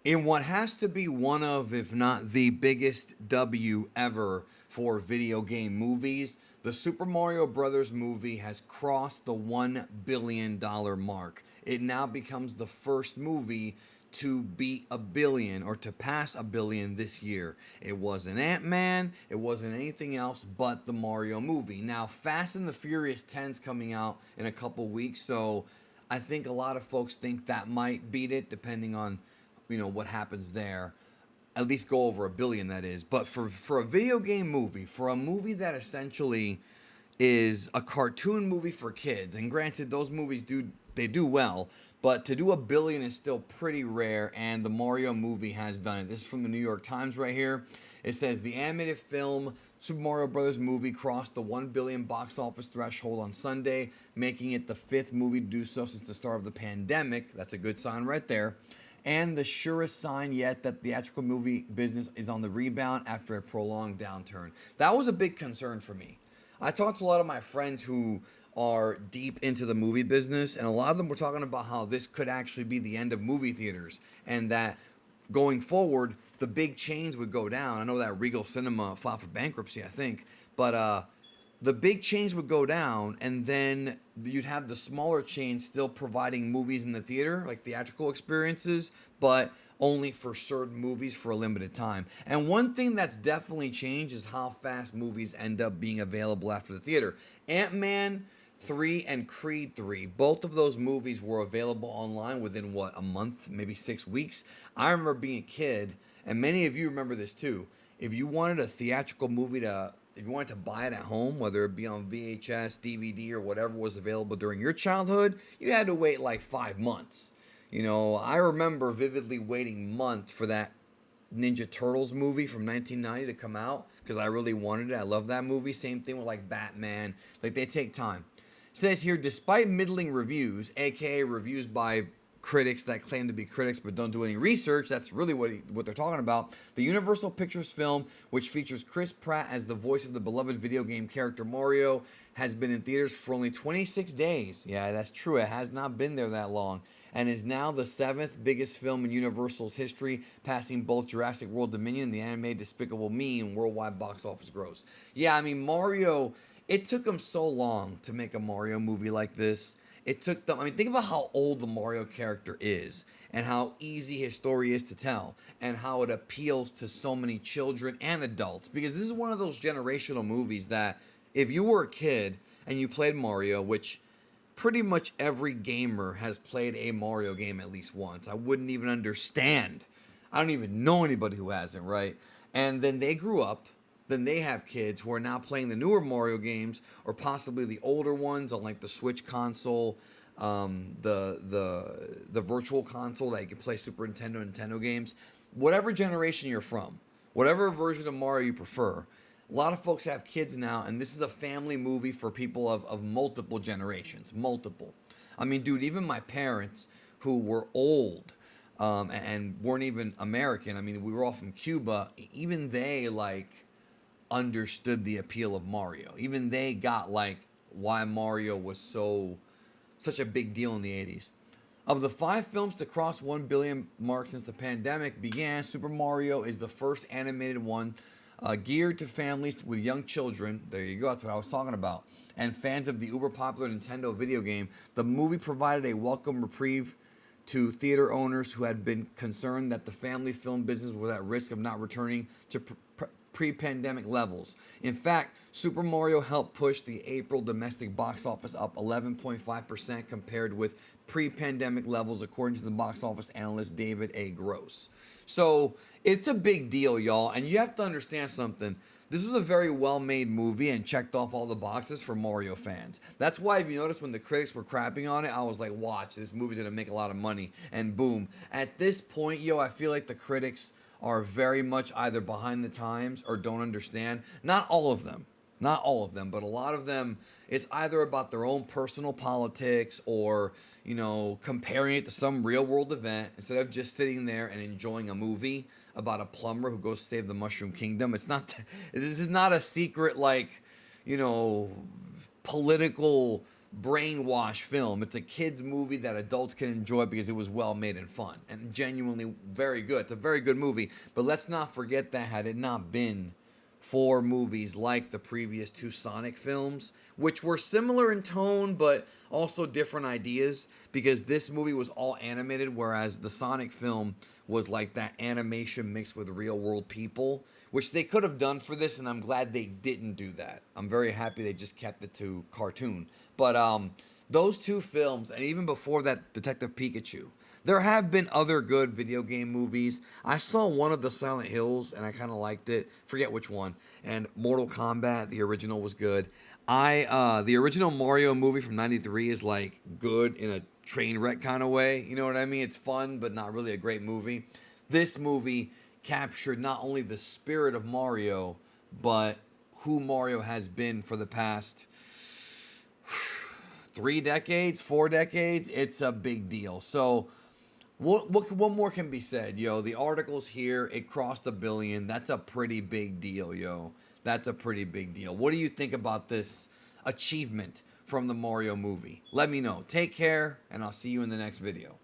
In what has to be one of, if not the biggest W ever for video game movies, the Super Mario Brothers movie has crossed the $1 billion mark. It now becomes the first movie to beat a billion or to pass a billion this year. It wasn't Ant-Man, it wasn't anything else but the Mario movie. Now, Fast and the Furious 10's coming out in a couple weeks, so I think a lot of folks think that might beat it depending on what happens there. At least go over a billion, that is. But for a video game movie, for a movie that essentially is a cartoon movie for kids, and granted those movies do well, but to do a billion is still pretty rare, and the Mario movie has done it. This is from the New York Times right here. It says the animated film Super Mario Brothers movie crossed the 1 billion box office threshold on Sunday, making it the fifth movie to do so since the start of the pandemic. That's a good sign right there, and the surest sign yet that the theatrical movie business is on the rebound after a prolonged downturn. That was a big concern for me. I talked to a lot of my friends who are deep into the movie business, and a lot of them were talking about how this could actually be the end of movie theaters, and that going forward, the big chains would go down. I know that Regal Cinema filed for bankruptcy, I think, but the big chains would go down, and then you'd have the smaller chains still providing movies in the theater, like theatrical experiences, but only for certain movies for a limited time. And one thing that's definitely changed is how fast movies end up being available after the theater. Ant-Man 3 and Creed 3, both of those movies were available online within what, a month, maybe 6 weeks. I remember being a kid, and many of you remember this too. If you wanted a theatrical movie if you wanted to buy it at home, whether it be on VHS, DVD, or whatever was available during your childhood, you had to wait like 5 months. I remember vividly waiting months for that Ninja Turtles movie from 1990 to come out because I really wanted it. I love that movie. Same thing with like Batman. Like, they take time. It says here, despite middling reviews, aka reviews by critics that claim to be critics but don't do any research, that's really what they're talking about. The Universal Pictures film, which features Chris Pratt as the voice of the beloved video game character Mario, has been in theaters for only 26 days. Yeah, that's true. It has not been there that long. And is now the seventh biggest film in Universal's history, passing both Jurassic World Dominion and the animated Despicable Me in worldwide box office gross. Yeah, I mean, Mario, it took them so long to make a Mario movie like this. It took them, I mean, think about how old the Mario character is and how easy his story is to tell and how it appeals to so many children and adults. Because this is one of those generational movies that if you were a kid and you played Mario, which pretty much every gamer has played a Mario game at least once. I wouldn't even understand. I don't even know anybody who hasn't, right? And then they grew up, then they have kids who are now playing the newer Mario games or possibly the older ones on like the Switch console, the virtual console that you can play Super Nintendo games. Whatever generation you're from, whatever version of Mario you prefer, a lot of folks have kids now, and this is a family movie for people of multiple generations. Multiple. I mean, dude, even my parents, who were old and weren't even American, I mean, we were all from Cuba, even they, like, understood the appeal of Mario. Even they got, like, why Mario was such a big deal in the 80s. Of the 5 films to cross 1 billion mark since the pandemic began, Super Mario is the first animated one geared to families with young children. There you go, that's what I was talking about. And fans of the uber popular Nintendo video game. The movie provided a welcome reprieve to theater owners who had been concerned that the family film business was at risk of not returning to pre-pandemic levels. In fact, Super Mario helped push the April domestic box office up 11.5% compared with pre-pandemic levels, according to the box office analyst David A. Gross. So it's a big deal, y'all, and you have to understand something. This was a very well-made movie and checked off all the boxes for Mario fans. That's why, if you notice, when the critics were crapping on it, I was like, watch, this movie's gonna make a lot of money. And boom. At this point, yo, I feel like the critics are very much either behind the times or don't understand. Not all of them. Not all of them, but a lot of them, it's either about their own personal politics or, comparing it to some real world event instead of just sitting there and enjoying a movie about a plumber who goes to save the Mushroom Kingdom. This is not a secret, like, political brainwash film. It's a kids movie that adults can enjoy because it was well made and fun and genuinely very good. It's a very good movie. But let's not forget that had it not been for movies like the previous two Sonic films, which were similar in tone but also different ideas, because this movie was all animated, whereas the Sonic film was like that animation mixed with real world people, which they could have done for this, and I'm glad they didn't do that. I'm very happy they just kept it to cartoon. But those two films, and even before that, Detective Pikachu. There have been other good video game movies. I saw one of the Silent Hills and I kind of liked it. Forget which one. And Mortal Kombat, the original, was good. The original Mario movie from '93 is like good in a train wreck kind of way. You know what I mean? It's fun, but not really a great movie. This movie captured not only the spirit of Mario, but who Mario has been for the past 3 decades, 4 decades. It's a big deal. So what more can be said, yo? The article's here. It crossed 1 billion. That's a pretty big deal, yo. That's a pretty big deal. What do you think about this achievement from the Mario movie? Let me know. Take care, and I'll see you in the next video.